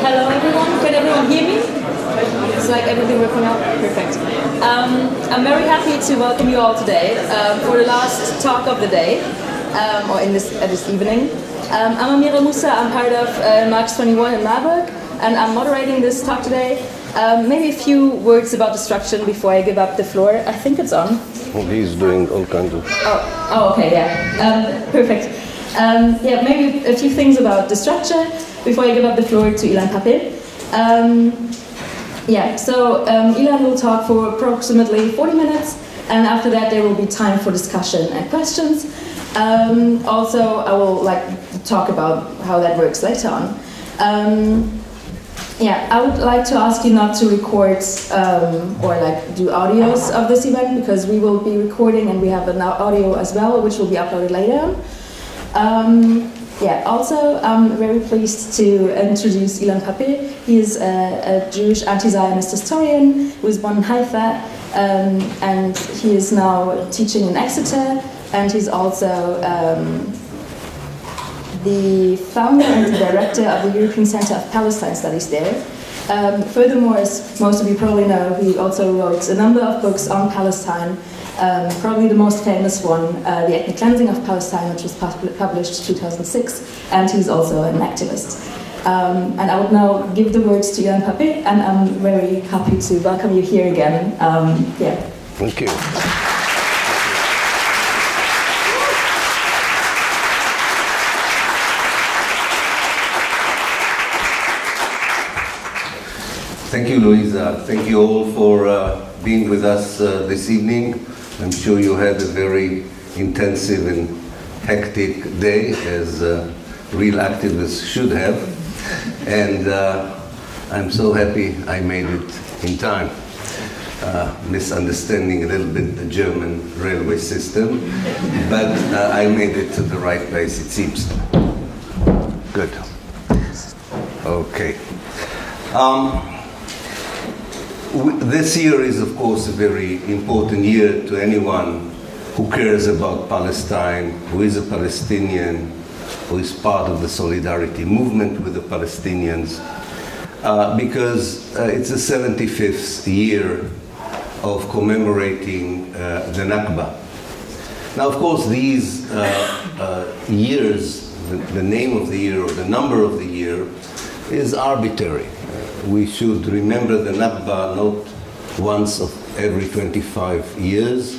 Hello everyone, can everyone hear me? It's like everything working out? Perfect. I'm very happy to welcome you all today for the last talk of the day, or in this evening. I'm Amira Musa, I'm part of MARX 21 in Marburg, and I'm moderating this talk today. Maybe a few words about the structure before I give up the floor. I think it's on. Well, he's doing all kinds of... Oh, okay, yeah. Perfect. Yeah, maybe a few things about the structure before I give up the floor to Ilan Pappe. Ilan will talk for approximately 40 minutes, and after that there will be time for discussion and questions. Also, I will talk about how that works later on. I would like to ask you not to record or do audios of this event, because we will be recording and we have an audio as well, which will be uploaded later on. Also, I'm very pleased to introduce Ilan Pappe. He is a Jewish anti-Zionist historian who was born in Haifa, and he is now teaching in Exeter, and he's also the founder and the director of the European Center of Palestine Studies there. Furthermore, as most of you probably know, he also wrote a number of books on Palestine. Probably the most famous one, The Ethnic Cleansing of Palestine, which was published in 2006, and he's also an activist. And I would now give the words to Ilan Pappe, and I'm very happy to welcome you here again. Thank you. Thank you, Louisa. Thank you all for being with us this evening. I'm sure you had a very intensive and hectic day, as real activists should have. And I'm so happy I made it in time. Misunderstanding a little bit the German railway system, but I made it to the right place, it seems. Good. Okay. This year is, of course, a very important year to anyone who cares about Palestine, who is a Palestinian, who is part of the solidarity movement with the Palestinians, because it's the 75th year of commemorating the Nakba. Now, of course, these years, the name of the year or the number of the year is arbitrary. We should remember the Nakba not once every 25 years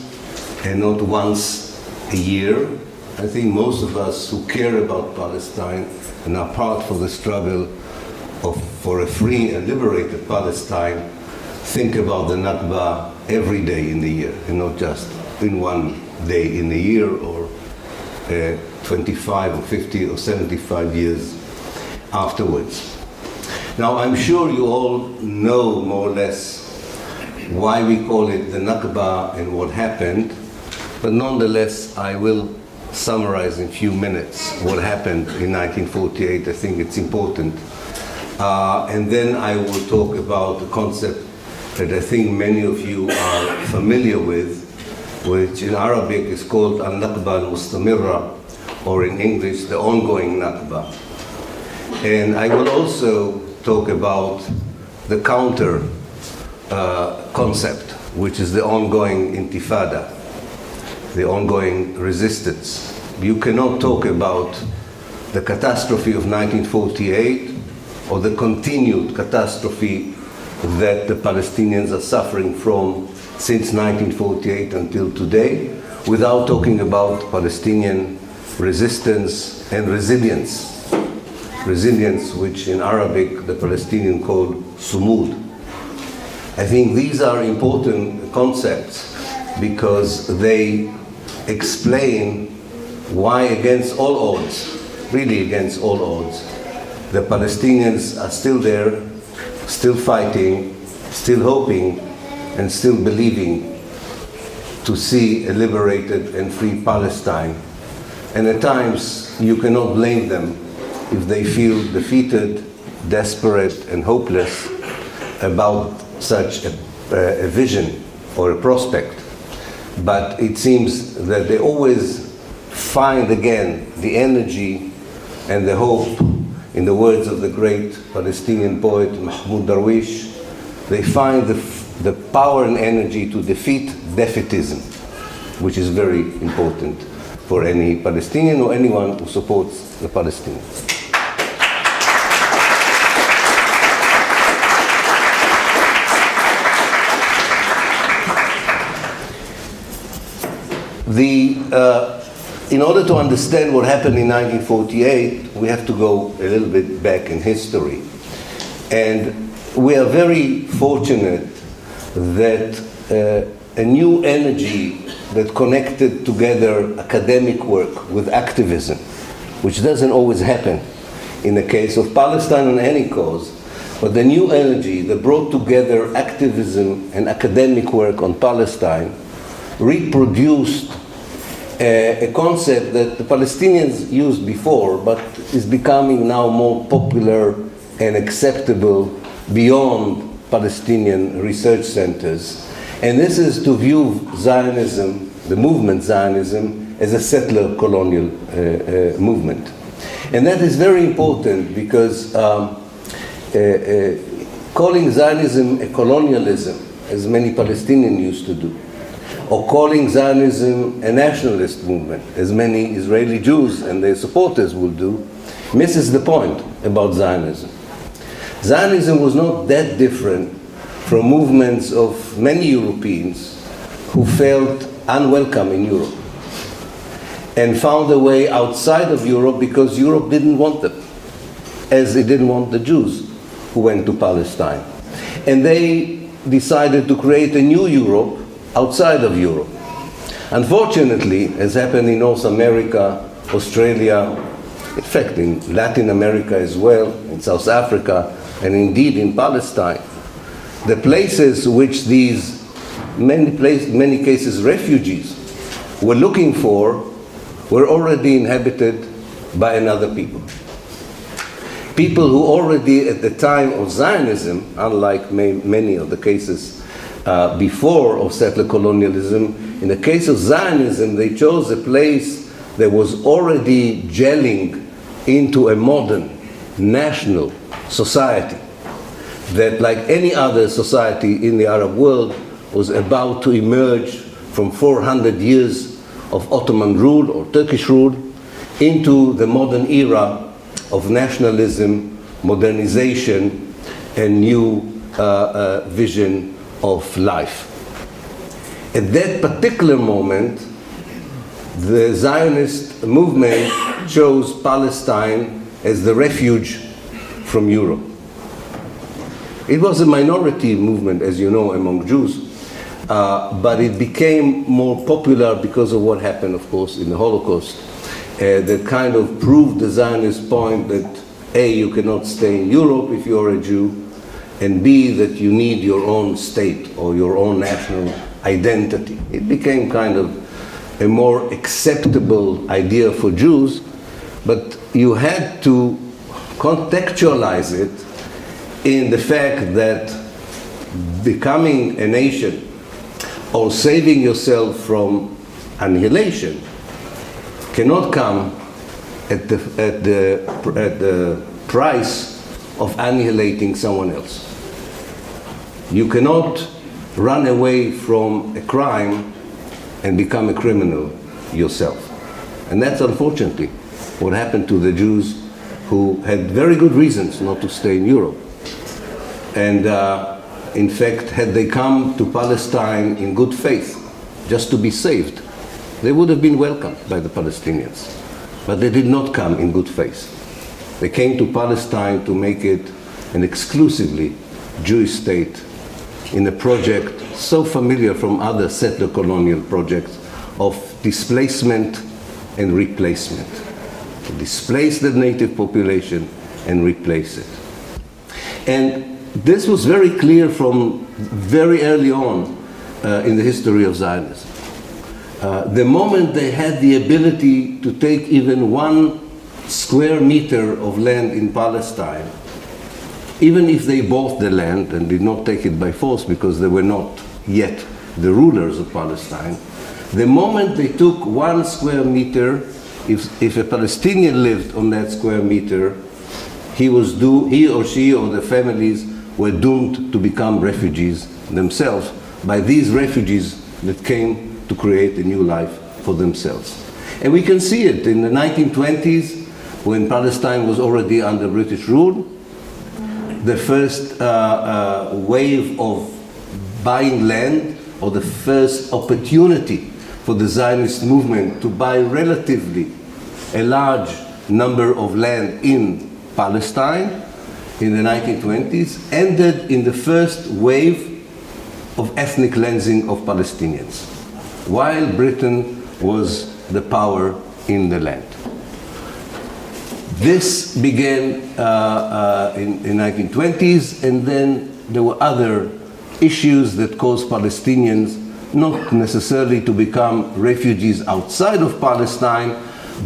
and not once a year. I think most of us who care about Palestine and are part for the struggle for a free and liberated Palestine think about the Nakba every day in the year, and not just in one day in the year or 25 or 50 or 75 years afterwards. Now, I'm sure you all know more or less why we call it the Nakba and what happened, but nonetheless, I will summarize in a few minutes what happened in 1948. I think it's important. And then I will talk about a concept that I think many of you are familiar with, which in Arabic is called al-Nakba al-Mustamirra, or in English, the ongoing Nakba. And I will also talk about the counter concept, which is the ongoing intifada, the ongoing resistance. You cannot talk about the catastrophe of 1948 or the continued catastrophe that the Palestinians are suffering from since 1948 until today without talking about Palestinian resistance and resilience. Resilience, which in Arabic the Palestinians call sumud. I think these are important concepts because they explain why, against all odds, really against all odds, the Palestinians are still there, still fighting, still hoping, and still believing to see a liberated and free Palestine. And at times, you cannot blame them if they feel defeated, desperate, and hopeless about such a vision or a prospect. But it seems that they always find again the energy and the hope In the words of the great Palestinian poet Mahmoud Darwish, they find the power and energy to defeat defeatism, which is very important for any Palestinian or anyone who supports the Palestinians. In order to understand what happened in 1948, we have to go a little bit back in history. And we are very fortunate that a new energy that connected together academic work with activism, which doesn't always happen in the case of Palestine on any cause, but the new energy that brought together activism and academic work on Palestine reproduced a concept that the Palestinians used before, but is becoming now more popular and acceptable beyond Palestinian research centers. And this is to view Zionism, the movement Zionism, as a settler colonial movement. And that is very important because calling Zionism a colonialism, as many Palestinians used to do, or calling Zionism a nationalist movement, as many Israeli Jews and their supporters will do, misses the point about Zionism. Zionism was not that different from movements of many Europeans who felt unwelcome in Europe and found a way outside of Europe because Europe didn't want them, as it didn't want the Jews who went to Palestine. And they decided to create a new Europe outside of Europe. Unfortunately, as happened in North America, Australia, in fact in Latin America as well, in South Africa, and indeed in Palestine, the places which these many cases refugees were looking for were already inhabited by another people. People who already at the time of Zionism, unlike many of the cases before of settler colonialism, in the case of Zionism, they chose a place that was already gelling into a modern national society that, like any other society in the Arab world, was about to emerge from 400 years of Ottoman rule or Turkish rule into the modern era of nationalism, modernization, and new vision of life. At that particular moment, the Zionist movement chose Palestine as the refuge from Europe. It was a minority movement, as you know, among Jews, but it became more popular because of what happened, of course, in the Holocaust, that kind of proved the Zionist point that A, you cannot stay in Europe if you're a Jew, and B, that you need your own state or your own national identity. It became kind of a more acceptable idea for Jews, but you had to contextualize it in the fact that becoming a nation or saving yourself from annihilation cannot come at the price of annihilating someone else. You cannot run away from a crime and become a criminal yourself. And that's unfortunately what happened to the Jews who had very good reasons not to stay in Europe. And in fact, had they come to Palestine in good faith, just to be saved, they would have been welcomed by the Palestinians. But they did not come in good faith. They came to Palestine to make it an exclusively Jewish state in a project so familiar from other settler colonial projects of displacement and replacement. To displace the native population and replace it. And this was very clear from very early on in the history of Zionism. The moment they had the ability to take even 1 square meter of land in Palestine, even if they bought the land and did not take it by force because they were not yet the rulers of Palestine, the moment they took 1 square meter, if a Palestinian lived on that square meter, he or she or the families were doomed to become refugees themselves by these refugees that came to create a new life for themselves. And we can see it in the 1920s, when Palestine was already under British rule. The first wave of buying land, or the first opportunity for the Zionist movement to buy relatively a large number of land in Palestine in the 1920s, ended in the first wave of ethnic cleansing of Palestinians, while Britain was the power in the land. This began in the 1920s, and then there were other issues that caused Palestinians not necessarily to become refugees outside of Palestine,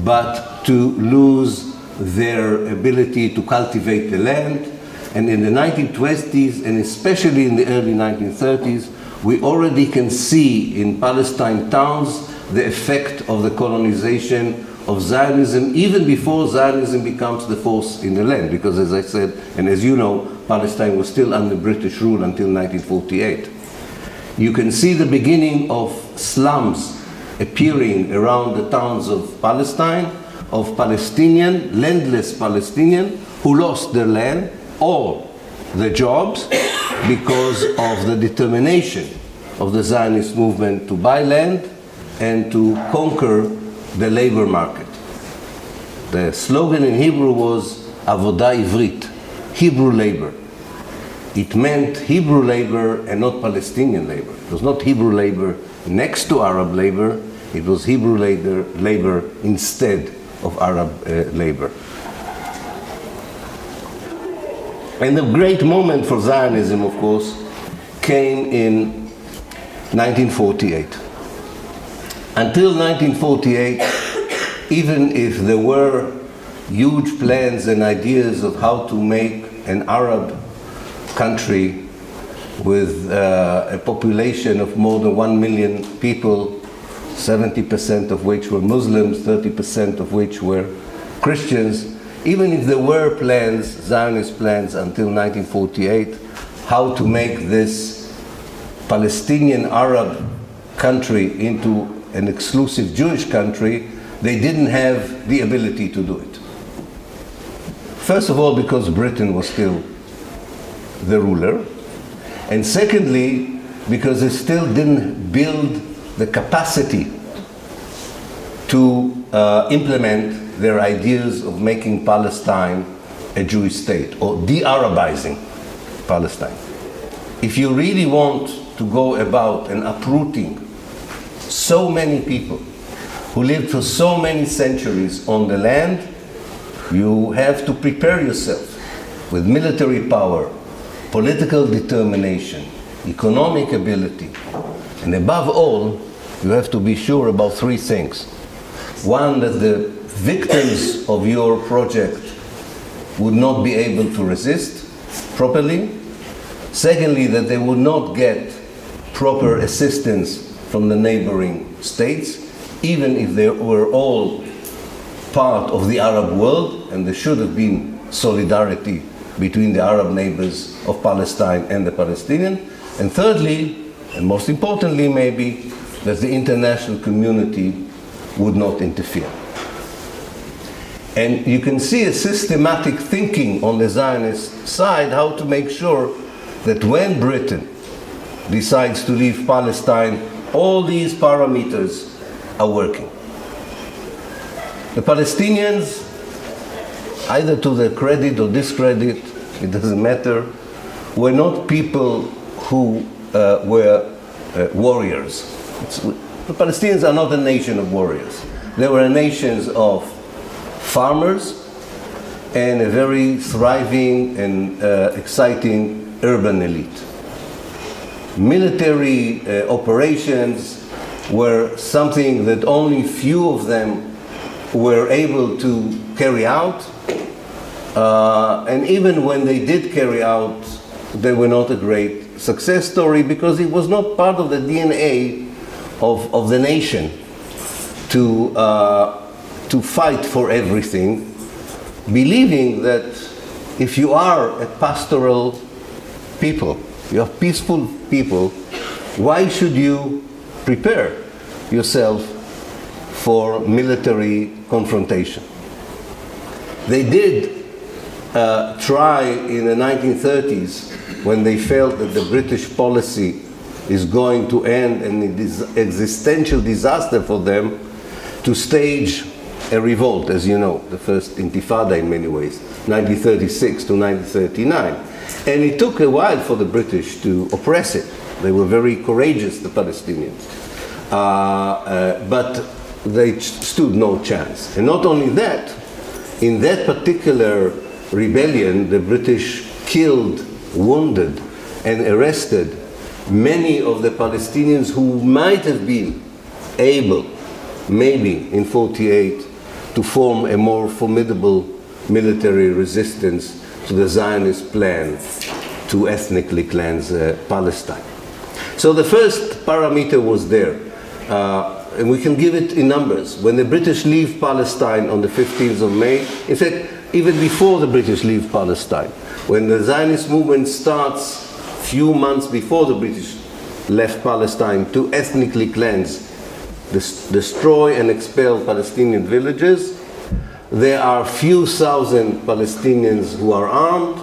but to lose their ability to cultivate the land. And in the 1920s, and especially in the early 1930s, we already can see in Palestine towns the effect of the colonization of Zionism, even before Zionism becomes the force in the land, because as I said, and as you know, Palestine was still under British rule until 1948. You can see the beginning of slums appearing around the towns of Palestine, of Palestinian, landless Palestinian, who lost their land, all the jobs, because of the determination of the Zionist movement to buy land and to conquer the labor market. The slogan in Hebrew was Avodah Ivrit, Hebrew labor. It meant Hebrew labor and not Palestinian labor. It was not Hebrew labor next to Arab labor, it was Hebrew labor instead of Arab labor. And the great moment for Zionism, of course, came in 1948. Until 1948, even if there were huge plans and ideas of how to make an Arab country with a population of more than 1 million people, 70% of which were Muslims, 30% of which were Christians, even if there were plans, Zionist plans until 1948, how to make this Palestinian Arab country into an exclusive Jewish country, they didn't have the ability to do it. First of all, because Britain was still the ruler, and secondly, because they still didn't build the capacity to implement their ideas of making Palestine a Jewish state, or de-Arabizing Palestine. If you really want to go about and uprooting so many people who lived for so many centuries on the land, you have to prepare yourself with military power, political determination, economic ability, and above all, you have to be sure about three things. One, that the victims of your project would not be able to resist properly. Secondly, that they would not get proper assistance from the neighboring states, even if they were all part of the Arab world, and there should have been solidarity between the Arab neighbors of Palestine and the Palestinian. And thirdly, and most importantly maybe, that the international community would not interfere. And you can see a systematic thinking on the Zionist side how to make sure that when Britain decides to leave Palestine, all these parameters are working. The Palestinians, either to their credit or discredit, it doesn't matter, were not people who were warriors. The Palestinians are not a nation of warriors. They were a nation of farmers and a very thriving and exciting urban elite. Military operations were something that only few of them were able to carry out, and even when they did carry out, they were not a great success story because it was not part of the DNA of the nation to fight for everything, believing that if you are a pastoral people, you are peaceful people, why should you prepare yourself for military confrontation? They did try in the 1930s, when they felt that the British policy is going to end and it is existential disaster for them, to stage a revolt, as you know, the first intifada in many ways, 1936 to 1939. And it took a while for the British to oppress it. They were very courageous, the Palestinians. But they stood no chance. And not only that, in that particular rebellion, the British killed, wounded, and arrested many of the Palestinians who might have been able, maybe in 48, to form a more formidable military resistance to the Zionist plan to ethnically cleanse Palestine. So the first parameter was there, and we can give it in numbers. When the British leave Palestine on the 15th of May, in fact, even before the British leave Palestine, when the Zionist movement starts few months before the British left Palestine to ethnically cleanse, destroy and expel Palestinian villages, there are few thousand Palestinians who are armed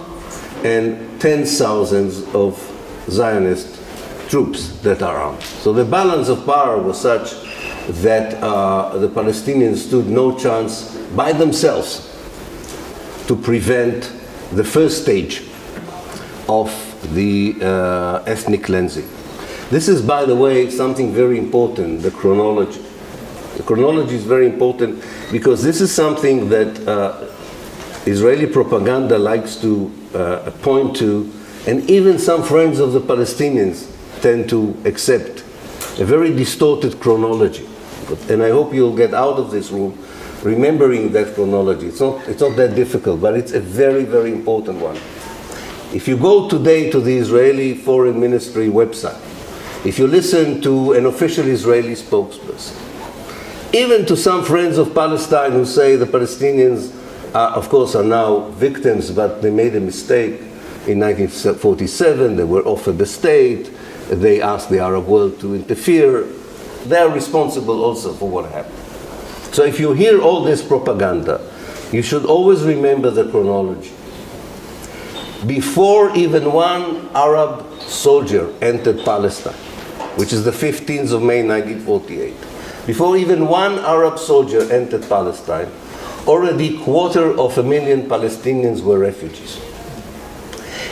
and 10,000 of Zionist troops that are armed. So the balance of power was such that the Palestinians stood no chance by themselves to prevent the first stage of the ethnic cleansing. This is, by the way, something very important, the chronology. The chronology is very important because this is something that Israeli propaganda likes to point to, and even some friends of the Palestinians tend to accept a very distorted chronology. And I hope you'll get out of this room remembering that chronology. It's not that difficult, but it's a very, very important one. If you go today to the Israeli Foreign Ministry website, if you listen to an official Israeli spokesperson, even to some friends of Palestine who say the Palestinians, of course, are now victims, but they made a mistake in 1947, they were offered the state, they asked the Arab world to interfere, they are responsible also for what happened. So if you hear all this propaganda, you should always remember the chronology. Before even one Arab soldier entered Palestine, which is the 15th of May 1948, before even one Arab soldier entered Palestine, already 250,000 Palestinians were refugees.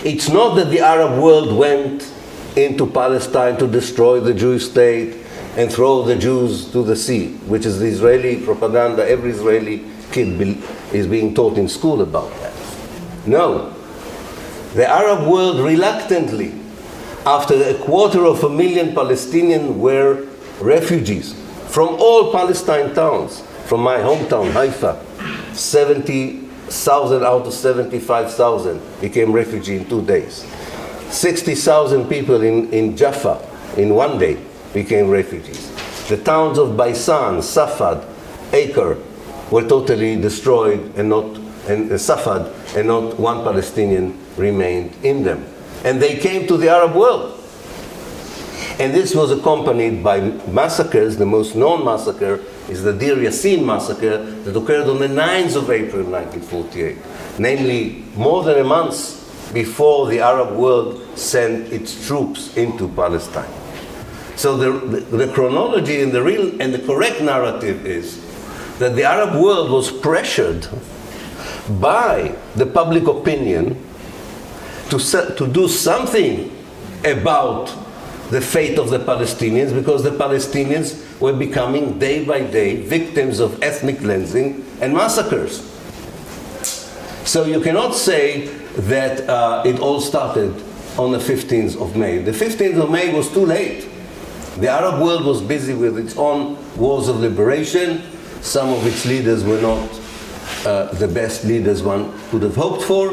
It's not that the Arab world went into Palestine to destroy the Jewish state and throw the Jews to the sea, which is the Israeli propaganda. Every Israeli kid is being taught in school about that. No. The Arab world reluctantly, after 250,000 Palestinians were refugees from all Palestine towns, from my hometown, Haifa, 70,000 out of 75,000 became refugees in 2 days. 60,000 people in Jaffa in 1 day became refugees. The towns of Baisan, Safad, Acre were totally destroyed, and Safad, and not one Palestinian remained in them. And they came to the Arab world. And this was accompanied by massacres. The most known massacre is the Deir Yassin massacre that occurred on the 9th of April 1948, namely more than a month before the Arab world sent its troops into Palestine. So the chronology and the correct narrative is that the Arab world was pressured by the public opinion to do something about the fate of the Palestinians, because the Palestinians were becoming day by day victims of ethnic cleansing and massacres. So you cannot say that it all started on the 15th of May. The 15th of May was too late. The Arab world was busy with its own wars of liberation. Some of its leaders were not the best leaders one could have hoped for,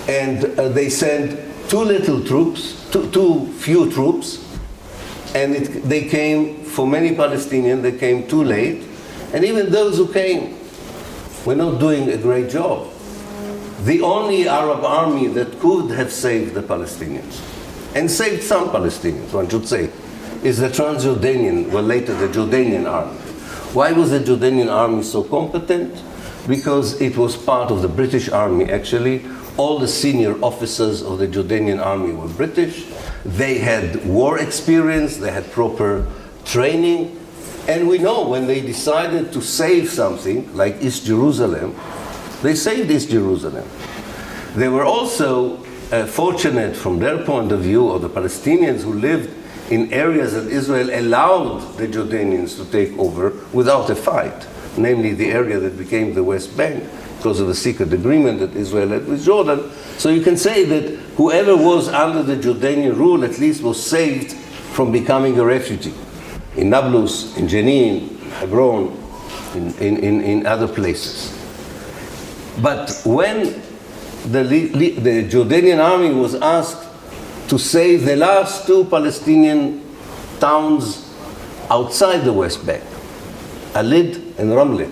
and they sent too few troops, and they came, for many Palestinians, they came too late, and even those who came were not doing a great job. the only Arab army that could have saved the Palestinians, and saved some Palestinians, one should say, is the Transjordanian, well later the Jordanian army. Why was the Jordanian army so competent? Because it was part of the British army actually. All the senior officers of the Jordanian army were British. They had war experience, they had proper training. And we know when they decided to save something like East Jerusalem, they saved East Jerusalem. They were also fortunate from their point of view, or the Palestinians who lived in areas that Israel allowed the Jordanians to take over without a fight, namely the area that became the West Bank because of a secret agreement that Israel had with Jordan. So you can say that whoever was under the Jordanian rule at least was saved from becoming a refugee in Nablus, in Jenin, Hebron, in other places. But when the Jordanian army was asked to save the last two Palestinian towns outside the West Bank, Alid and Ramle,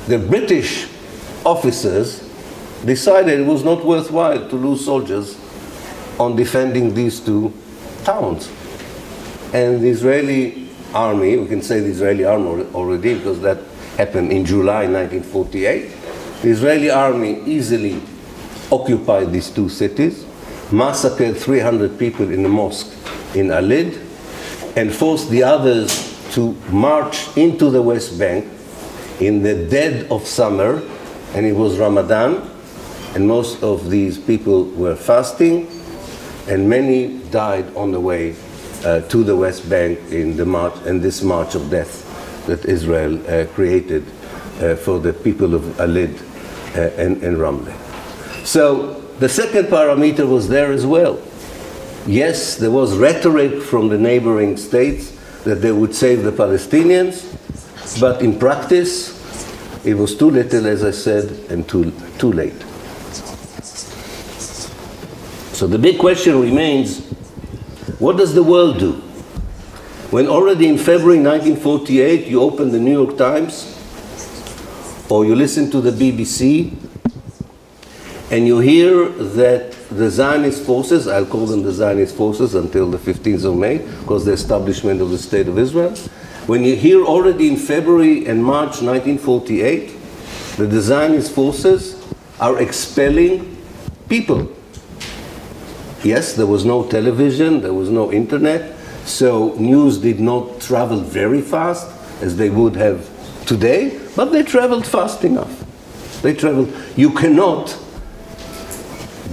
the British officers decided it was not worthwhile to lose soldiers on defending these two towns. And the Israeli army, we can say the Israeli army already because that happened in July 1948, the Israeli army easily occupied these two cities, massacred 300 people in a mosque in Alid, and forced the others to march into the West Bank in the dead of summer, and it was Ramadan, and most of these people were fasting, and many died on the way to the West Bank in the march, and this march of death that Israel created for the people of Alid and Ramle. So the second parameter was there as well. Yes, there was rhetoric from the neighboring states that they would save the Palestinians, but in practice, it was too little, as I said, and too late. So the big question remains, what does the world do? When already in February 1948 you open the New York Times, or you listen to the BBC, and you hear that the Zionist forces, I'll call them the Zionist forces until the 15th of May, because the establishment of the State of Israel, when you hear already in February and March 1948 that the Zionist forces are expelling people. Yes, there was no television, there was no internet, so news did not travel very fast as they would have today, but they traveled fast enough. They traveled. You cannot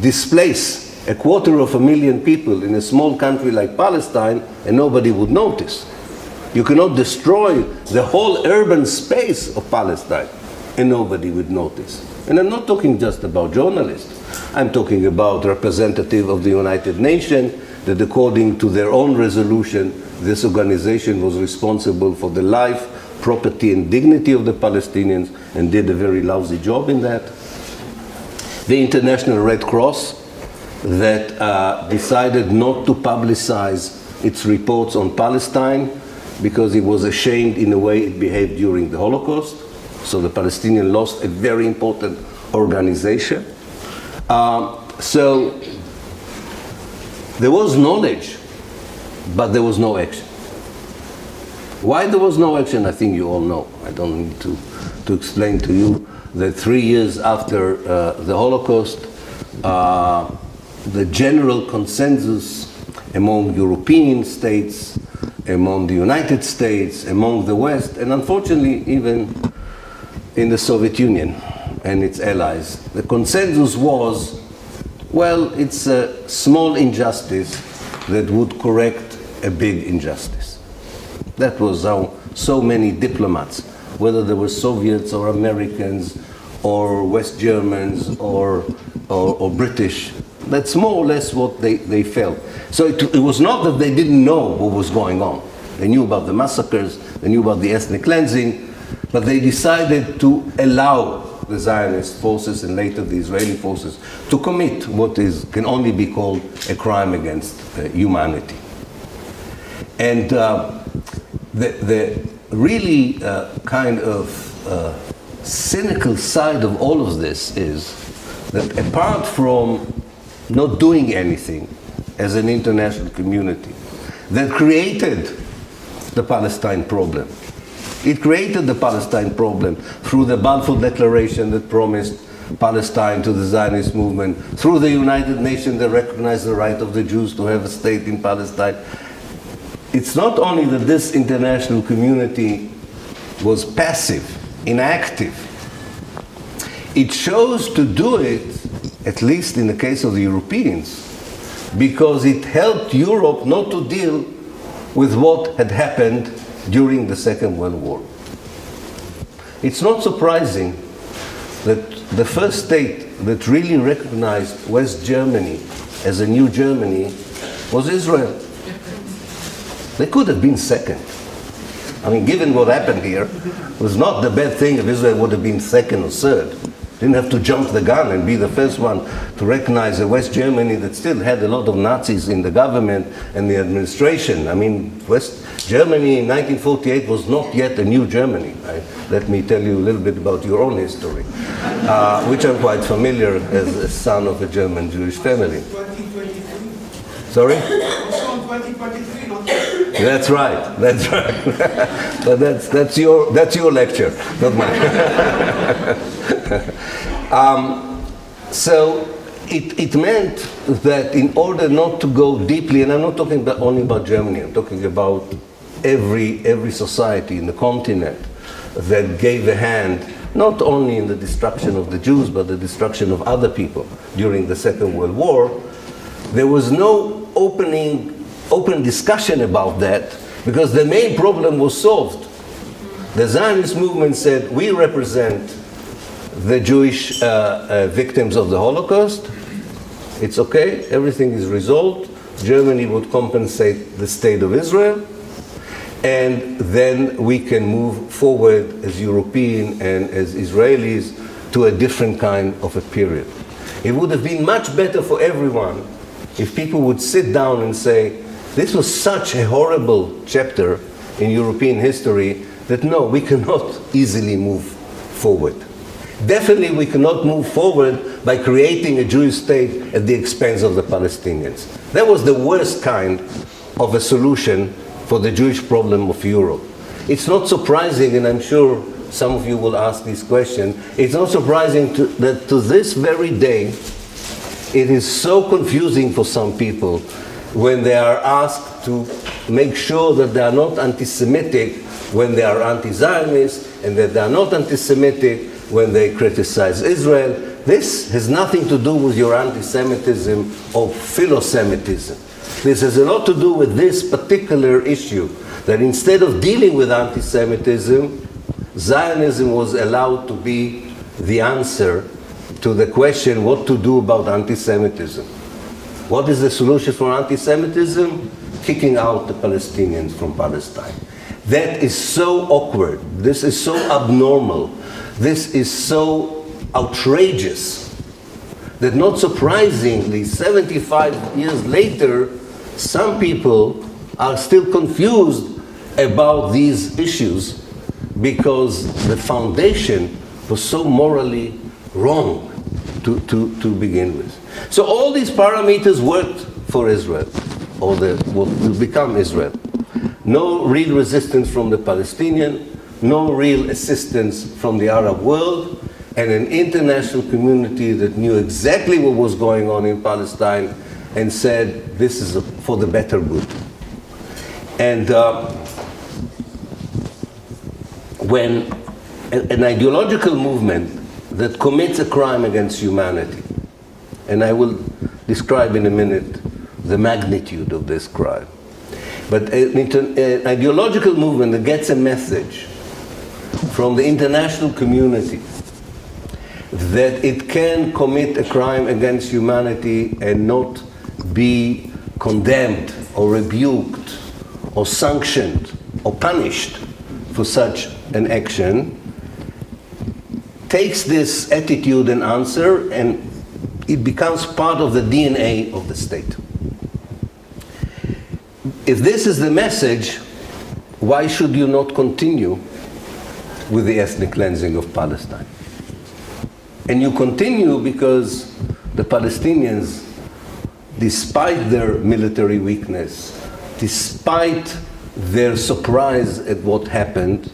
displace 250,000 people in a small country like Palestine and nobody would notice. You cannot destroy the whole urban space of Palestine and nobody would notice. And I'm not talking just about journalists. I'm talking about representatives of the United Nations that according to their own resolution, this organization was responsible for the life, property and dignity of the Palestinians and did a very lousy job in that. The International Red Cross that decided not to publicize its reports on Palestine because it was ashamed in the way it behaved during the Holocaust. So the Palestinians lost a very important organization. So there was knowledge, but there was no action. Why there was no action, I think you all know. I don't need to explain to you that 3 years after the Holocaust, the general consensus among European states, among the United States, among the West, and unfortunately even in the Soviet Union and its allies, the consensus was, well, it's a small injustice that would correct a big injustice. That was how so many diplomats, whether they were Soviets or Americans or West Germans or British, that's more or less what they felt. So it was not that they didn't know what was going on. They knew about the massacres, they knew about the ethnic cleansing, but they decided to allow the Zionist forces and later the Israeli forces to commit what can only be called a crime against humanity. And the really kind of cynical side of all of this is that apart from not doing anything as an international community, that created the Palestine problem. It created the Palestine problem through the Balfour Declaration that promised Palestine to the Zionist movement, through the United Nations that recognized the right of the Jews to have a state in Palestine. It's not only that this international community was passive, inactive. It chose to do it, at least in the case of the Europeans, because it helped Europe not to deal with what had happened during the Second World War. It's not surprising that the first state that really recognized West Germany as a new Germany was Israel. They could have been second. I mean, given what happened here, it was not the bad thing if Israel would have been second or third. Didn't have to jump the gun and be the first one to recognize a West Germany that still had a lot of Nazis in the government and the administration. I mean, West Germany in 1948 was not yet a new Germany. Let me tell you a little bit about your own history, which I'm quite familiar as a son of a German Jewish family. 2023. Sorry? Also in 2023, not That's right. That's right. But that's your lecture, not mine. So it meant that in order not to go deeply, and I'm not talking only about Germany, I'm talking about every society in the continent that gave a hand not only in the destruction of the Jews, but the destruction of other people during the Second World War. There was no open discussion about that because the main problem was solved. The Zionist movement said, we represent the Jewish victims of the Holocaust. It's okay, everything is resolved. Germany would compensate the state of Israel, and then we can move forward as European and as Israelis to a different kind of a period. It would have been much better for everyone if people would sit down and say, this was such a horrible chapter in European history that no, we cannot easily move forward. Definitely we cannot move forward by creating a Jewish state at the expense of the Palestinians. That was the worst kind of a solution for the Jewish problem of Europe. It's not surprising, and I'm sure some of you will ask this question, it's not surprising that to this very day, it is so confusing for some people when they are asked to make sure that they are not anti-Semitic when they are anti-Zionist, and that they are not anti-Semitic when they criticize Israel. This has nothing to do with your anti-Semitism or philo-Semitism. This has a lot to do with this particular issue, that instead of dealing with anti-Semitism, Zionism was allowed to be the answer to the question what to do about anti-Semitism. What is the solution for anti-Semitism? Kicking out the Palestinians from Palestine. That is so awkward. This is so abnormal. This is so outrageous that, not surprisingly, 75 years later, some people are still confused about these issues because the foundation was so morally wrong to begin with. So all these parameters worked for Israel, or what will become Israel. No real resistance from the Palestinian, no real assistance from the Arab world, and an international community that knew exactly what was going on in Palestine and said, this is for the better good. And when an ideological movement that commits a crime against humanity, and I will describe in a minute the magnitude of this crime, but an ideological movement that gets a message from the international community that it can commit a crime against humanity and not be condemned or rebuked or sanctioned or punished for such an action, takes this attitude and answer, and it becomes part of the DNA of the state. If this is the message, why should you not continue with the ethnic cleansing of Palestine? And you continue because the Palestinians, despite their military weakness, despite their surprise at what happened,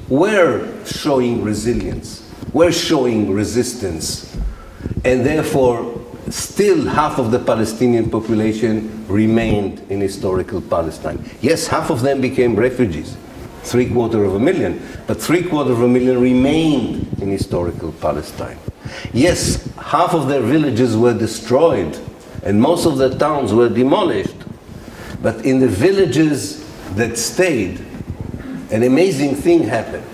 were showing resilience, were showing resistance, and therefore still half of the Palestinian population remained in historical Palestine. Yes, half of them became refugees, 750,000, but 750,000 remained in historical Palestine. Yes, half of their villages were destroyed and most of the towns were demolished, but in the villages that stayed, an amazing thing happened.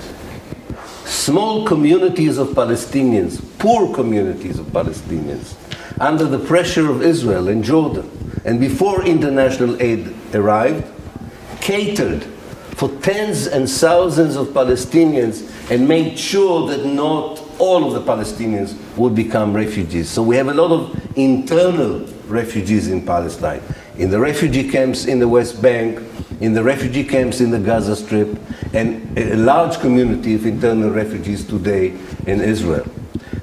Small communities of Palestinians, poor communities of Palestinians, under the pressure of Israel and Jordan, and before international aid arrived, catered for tens and thousands of Palestinians and made sure that not all of the Palestinians would become refugees. So we have a lot of internal refugees in Palestine, in the refugee camps in the West Bank, in the refugee camps in the Gaza Strip, and a large community of internal refugees today in Israel.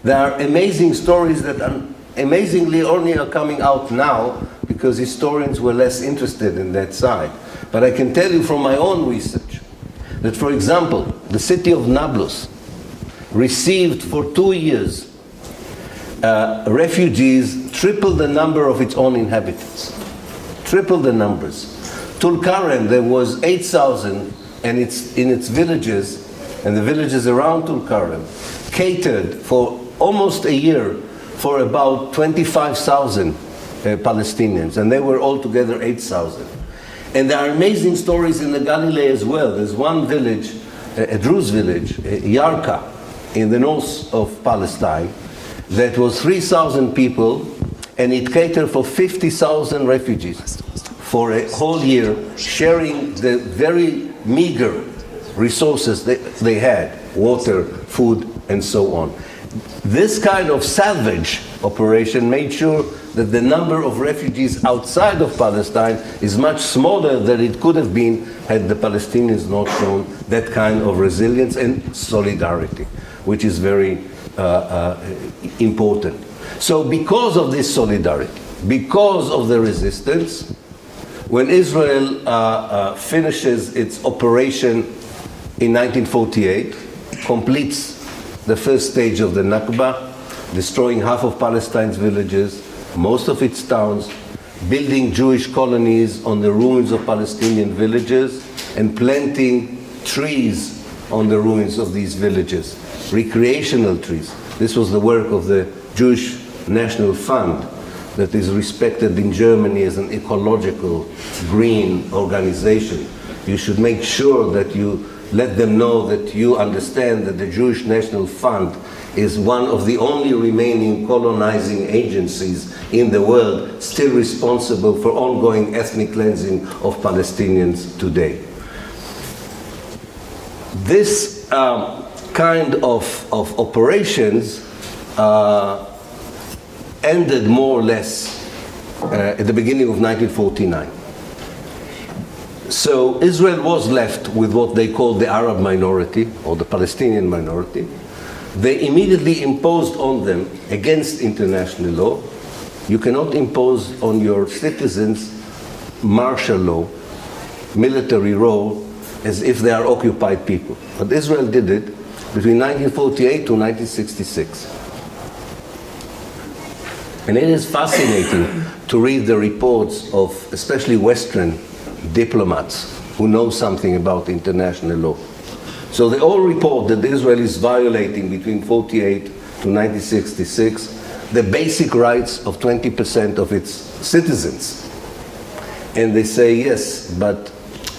There are amazing stories that amazingly only are coming out now because historians were less interested in that side. But I can tell you from my own research that, for example, the city of Nablus received for 2 years refugees triple the number of its own inhabitants. Triple the numbers. Tulkarem, there was 8,000, and in its villages, and the villages around Tulkarem, catered for almost a year for about 25,000 Palestinians, and they were altogether 8,000. And there are amazing stories in the Galilee as well. There's one village, a Druze village, Yarka, in the north of Palestine, that was 3,000 people, and it catered for 50,000 refugees for a whole year, sharing the very meager resources that they had, water, food, and so on. This kind of salvage operation made sure that the number of refugees outside of Palestine is much smaller than it could have been had the Palestinians not shown that kind of resilience and solidarity, which is very important. So because of this solidarity, because of the resistance, when Israel finishes its operation in 1948, completes the first stage of the Nakba, destroying half of Palestine's villages, most of its towns, building Jewish colonies on the ruins of Palestinian villages, and planting trees on the ruins of these villages, recreational trees. This was the work of the Jewish National Fund, that is respected in Germany as an ecological green organization. You should make sure that you let them know that you understand that the Jewish National Fund is one of the only remaining colonizing agencies in the world still responsible for ongoing ethnic cleansing of Palestinians today. This kind of operations ended more or less at the beginning of 1949. So Israel was left with what they called the Arab minority, or the Palestinian minority. They immediately imposed on them, against international law, you cannot impose on your citizens martial law, military role, as if they are occupied people. But Israel did it between 1948 to 1966. And it is fascinating to read the reports of especially Western diplomats who know something about international law. So they all report that Israel is violating between 48 to 1966 the basic rights of 20% of its citizens. And they say, yes, but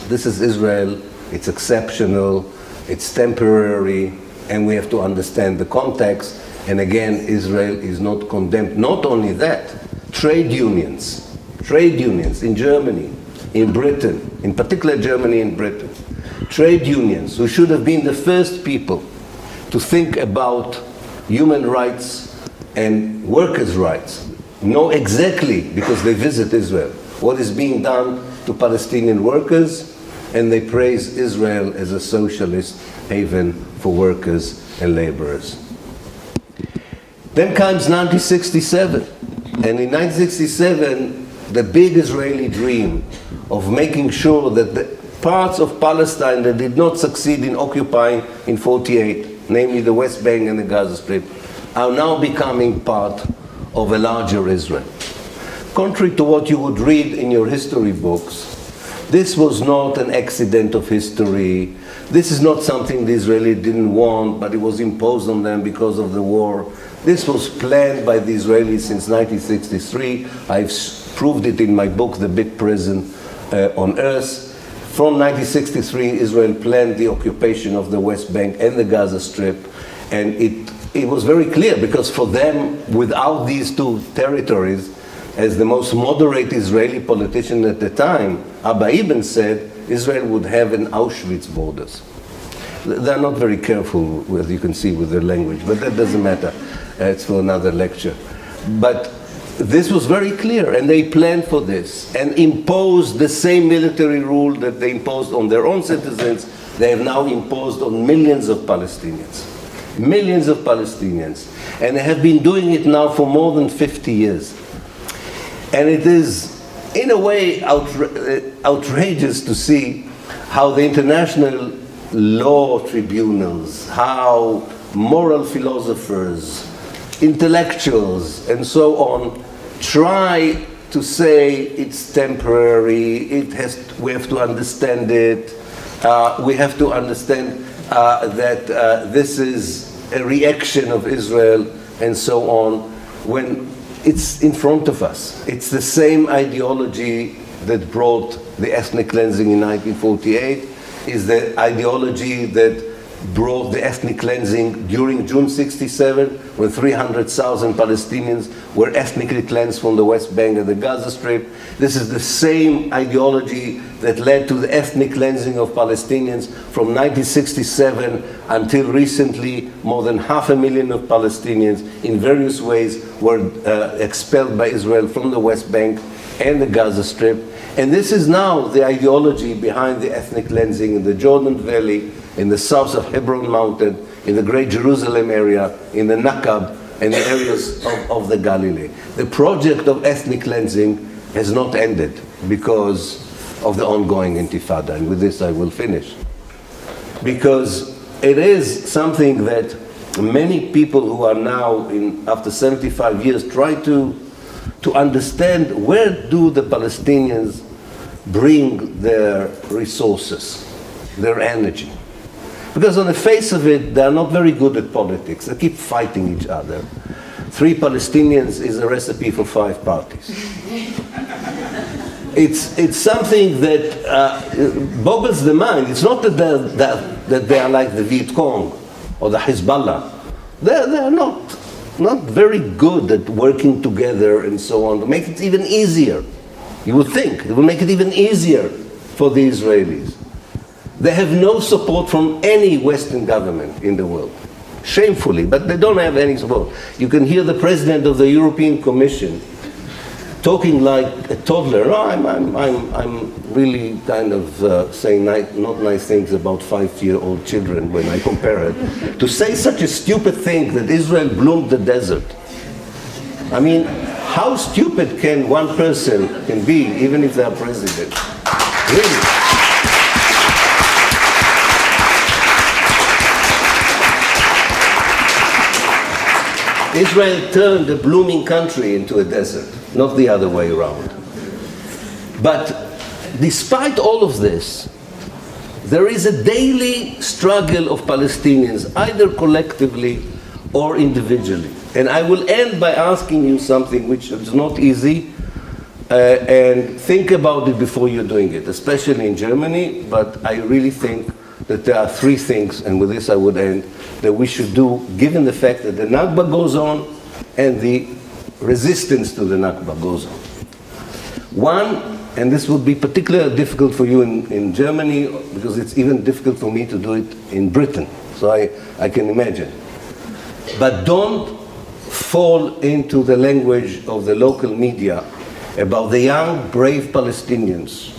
this is Israel, it's exceptional, it's temporary, and we have to understand the context. And again, Israel is not condemned. Not only that, trade unions in Germany, in Britain, in particular Germany and Britain, trade unions who should have been the first people to think about human rights and workers' rights, know exactly, because they visit Israel, what is being done to Palestinian workers, and they praise Israel as a socialist haven for workers and laborers. Then comes 1967. And in 1967, the big Israeli dream of making sure that the parts of Palestine that did not succeed in occupying in 48, namely the West Bank and the Gaza Strip, are now becoming part of a larger Israel. Contrary to what you would read in your history books, this was not an accident of history. This is not something the Israelis didn't want, but it was imposed on them because of the war. This was planned by the Israelis since 1963. I've proved it in my book, The Big Prison on Earth. From 1963, Israel planned the occupation of the West Bank and the Gaza Strip, and it was very clear, because for them, without these two territories, as the most moderate Israeli politician at the time, Abba Eban said, Israel would have an Auschwitz borders. They're not very careful, as you can see, with their language, but that doesn't matter. It's for another lecture. But this was very clear, and they planned for this and imposed the same military rule that they imposed on their own citizens. They have now imposed on millions of Palestinians. Millions of Palestinians. And they have been doing it now for more than 50 years. And it is, in a way, outrageous to see how the international law tribunals, how moral philosophers, intellectuals, and so on, try to say it's temporary, we have to understand it, we have to understand that this is a reaction of Israel, and so on, when it's in front of us. It's the same ideology that brought the ethnic cleansing in 1948, is the ideology that brought the ethnic cleansing during June 67, when 300,000 Palestinians were ethnically cleansed from the West Bank and the Gaza Strip. This is the same ideology that led to the ethnic cleansing of Palestinians from 1967 until recently. More than 500,000 of Palestinians in various ways were expelled by Israel from the West Bank and the Gaza Strip. And this is now the ideology behind the ethnic cleansing in the Jordan Valley, in the south of Hebron Mountain, in the Great Jerusalem area, in the Nakba, and the areas of the Galilee. The project of ethnic cleansing has not ended because of the ongoing intifada. And with this I will finish. Because it is something that many people who are now, after 75 years, try to understand, where do the Palestinians bring their resources, their energy? Because on the face of it, they are not very good at politics. They keep fighting each other. 3 Palestinians is a recipe for 5 parties. It's something that boggles the mind. It's not that they are like the Viet Cong or the Hezbollah. They're not very good at working together and so on, to make it even easier. You would think it will make it even easier for the Israelis. They have no support from any Western government in the world, shamefully, but they don't have any support. You can hear the president of the European Commission talking like a toddler. Oh, I'm really kind of saying not nice things about 5-year-old children when I compare it. To say such a stupid thing that Israel bloomed the desert. I mean, how stupid can one person can be, even if they are president? Really? Israel turned a blooming country into a desert, not the other way around. But despite all of this, there is a daily struggle of Palestinians, either collectively or individually. And I will end by asking you something which is not easy, and think about it before you're doing it, especially in Germany, but I really think that there are 3 things, and with this I would end, that we should do, given the fact that the Nakba goes on and the resistance to the Nakba goes on. One, and this would be particularly difficult for you in Germany, because it's even difficult for me to do it in Britain, so I can imagine. But don't fall into the language of the local media about the young, brave Palestinians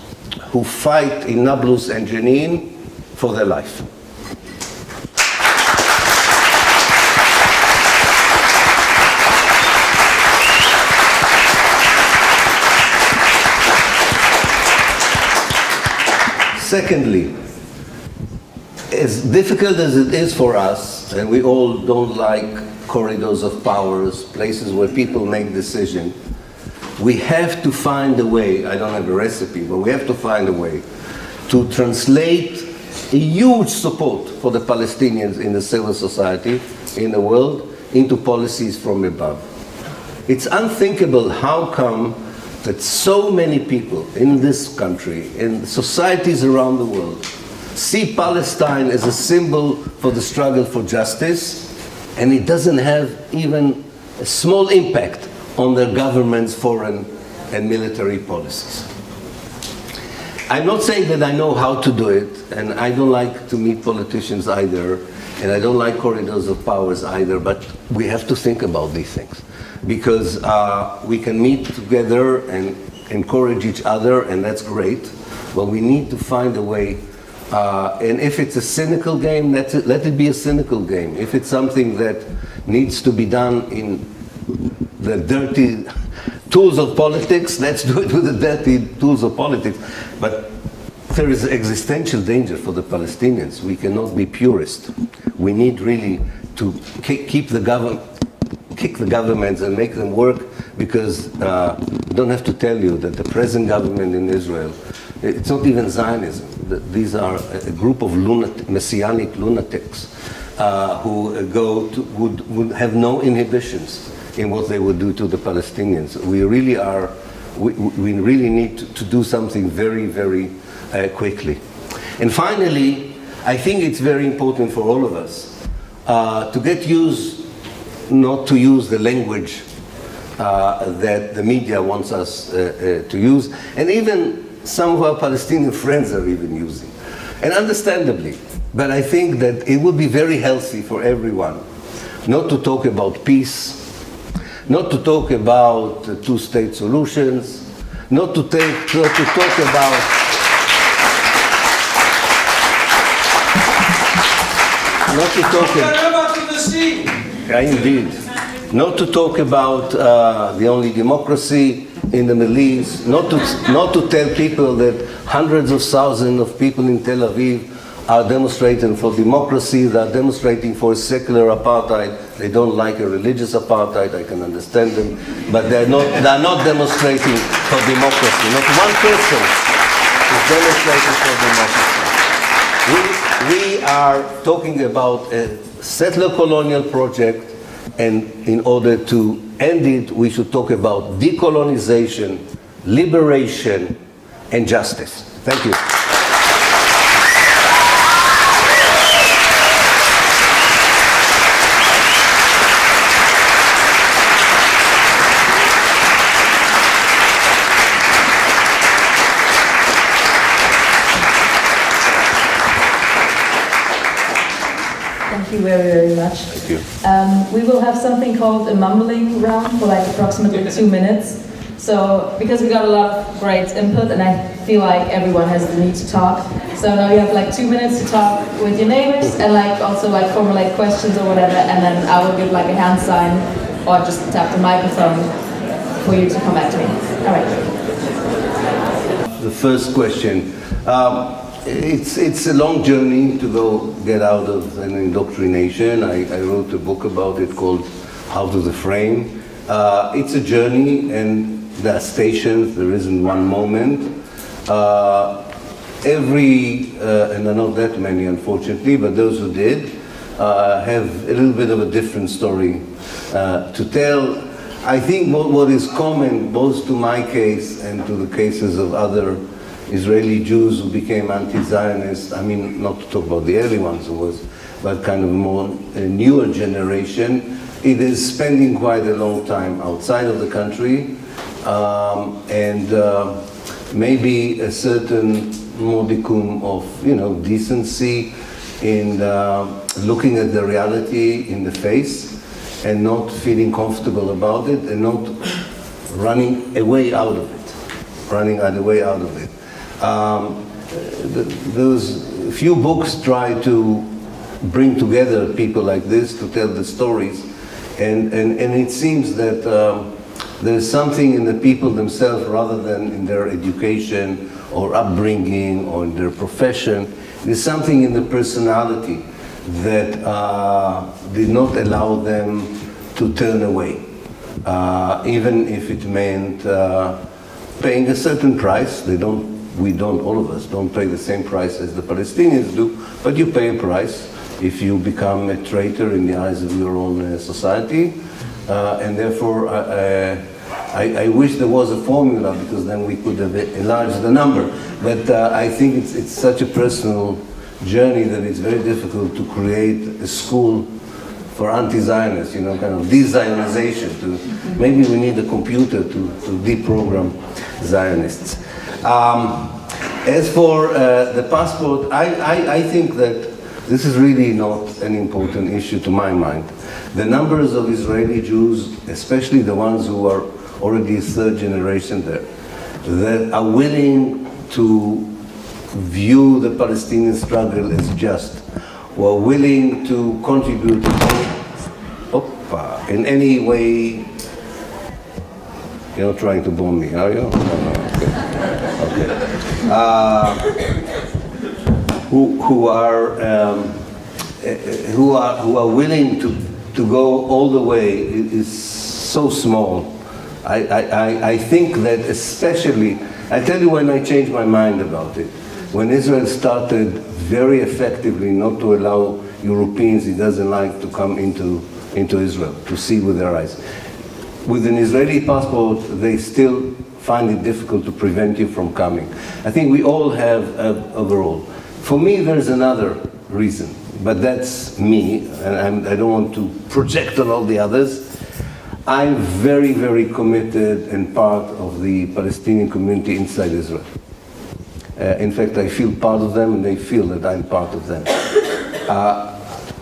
who fight in Nablus and Jenin for their life. Secondly, as difficult as it is for us, and we all don't like corridors of powers, places where people make decisions, we have to find a way, I don't have a recipe, but we have to find a way to translate a huge support for the Palestinians in the civil society, in the world, into policies from above. It's unthinkable how come that so many people in this country, in societies around the world, see Palestine as a symbol for the struggle for justice, and it doesn't have even a small impact on their government's foreign and military policies. I'm not saying that I know how to do it, and I don't like to meet politicians either, and I don't like corridors of powers either, but we have to think about these things. Because we can meet together and encourage each other, and that's great, but we need to find a way. And if it's a cynical game, let it be a cynical game. If it's something that needs to be done in the dirty tools of politics, let's do it with the dirty tools of politics. But there is existential danger for the Palestinians. We cannot be purist. We need really to kick the governments and make them work, because I don't have to tell you that the present government in Israel, it's not even Zionism. These are a group of messianic lunatics who would have no inhibitions in what they would do to the Palestinians. We really need to do something very, very quickly. And finally, I think it's very important for all of us to get used not to use the language that the media wants us to use, and even some of our Palestinian friends are even using, and understandably. But I think that it would be very healthy for everyone not to talk about peace, not to talk about two-state solutions, not to talk about indeed. Not to talk about the only democracy in the Middle East, not to tell people that hundreds of thousands of people in Tel Aviv are demonstrating for democracy, they are demonstrating for secular apartheid. They don't like a religious apartheid, I can understand them, but they are not demonstrating for democracy. Not one person is demonstrating for democracy. We are talking about a settler colonial project, and in order to end it, we should talk about decolonization, liberation, and justice. Thank you. Thank you very, very much. Thank you. We will have something called a mumbling round for like approximately 2 minutes. So, because we got a lot of great input, and I feel like everyone has the need to talk. So now you have like 2 minutes to talk with your neighbors, and like also like formulate questions or whatever, and then I will give like a hand sign or just tap the microphone for you to come back to me. All right. The first question. It's a long journey to get out of an indoctrination. I wrote a book about it called How to the Frame. It's a journey, and there are stations. There isn't one moment. And there are not that many, unfortunately, but those who did have a little bit of a different story to tell. I think what is common both to my case and to the cases of other Israeli Jews who became anti-Zionist, I mean, not to talk about the early ones, but kind of more newer generation, it is spending quite a long time outside of the country, and maybe a certain modicum of, decency in looking at the reality in the face and not feeling comfortable about it and not running away out of it. Those few books try to bring together people like this to tell the stories, and it seems that There's something in the people themselves rather than in their education or upbringing or in their profession. There's something in the personality that did not allow them to turn away, even if it meant paying a certain price. All of us don't pay the same price as the Palestinians do, but you pay a price if you become a traitor in the eyes of your own society. And therefore, I wish there was a formula, because then we could have enlarged the number. But I think it's such a personal journey that it's very difficult to create a school for anti-Zionists, kind of de-Zionization. Maybe we need a computer to deprogram Zionists. As for the passport, I think that this is really not an important issue to my mind. The numbers of Israeli Jews, especially the ones who are already third generation there, that are willing to view the Palestinian struggle as just, who are willing to contribute in any way. You're not trying to bomb me, are you? No, okay. Who are willing to go all the way is so small. I think that especially, I tell you when I changed my mind about it. When Israel started very effectively not to allow Europeans he doesn't like to come into Israel, to see with their eyes. With an Israeli passport, they still find it difficult to prevent you from coming. I think we all have overall. For me, there's another reason, but that's me, and I don't want to project on all the others. I'm very, very committed and part of the Palestinian community inside Israel. In fact, I feel part of them, and they feel that I'm part of them.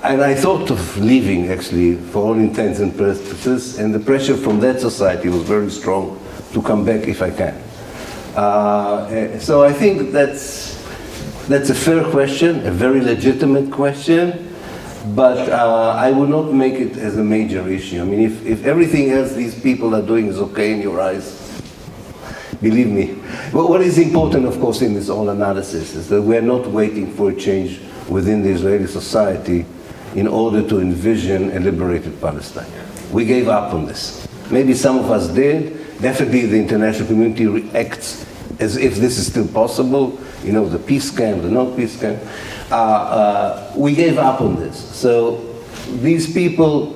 And I thought of leaving, actually, for all intents and purposes, and the pressure from that society was very strong to come back if I can. So I think that's a fair question, a very legitimate question, but I would not make it as a major issue. I mean, if everything else these people are doing is okay in your eyes, believe me. Well, what is important, of course, in this whole analysis is that we're not waiting for a change within the Israeli society in order to envision a liberated Palestine. We gave up on this. Maybe some of us did. Definitely the international community reacts as if this is still possible. The peace camp, the non-peace camp. We gave up on this. So these people,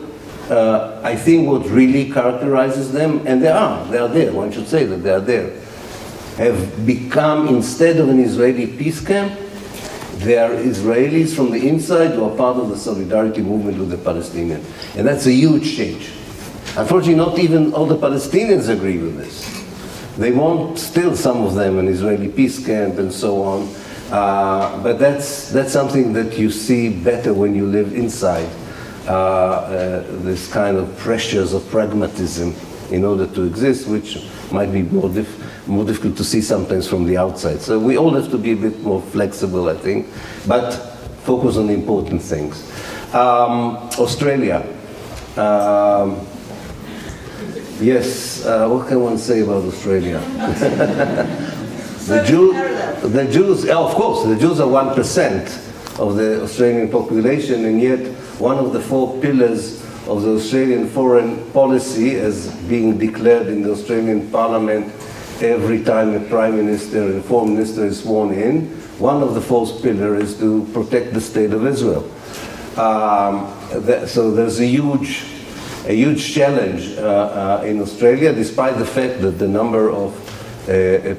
I think what really characterizes them, and they are there, one should say that they are there, have become, instead of an Israeli peace camp, they are Israelis from the inside who are part of the solidarity movement with the Palestinians. And that's a huge change. Unfortunately, not even all the Palestinians agree with this. They want still, some of them, an Israeli peace camp and so on. But that's something that you see better when you live inside this kind of pressures of pragmatism in order to exist, which might be more difficult to see sometimes from the outside. So we all have to be a bit more flexible, I think, but focus on the important things. Australia. Yes, what can one say about Australia? The Jews, of course, the Jews are 1% of the Australian population, and yet one of the 4 pillars of the Australian foreign policy, as being declared in the Australian Parliament every time a Prime Minister and Foreign Minister is sworn in, one of the 4th pillars is to protect the State of Israel. So there's a huge challenge in Australia, despite the fact that the number of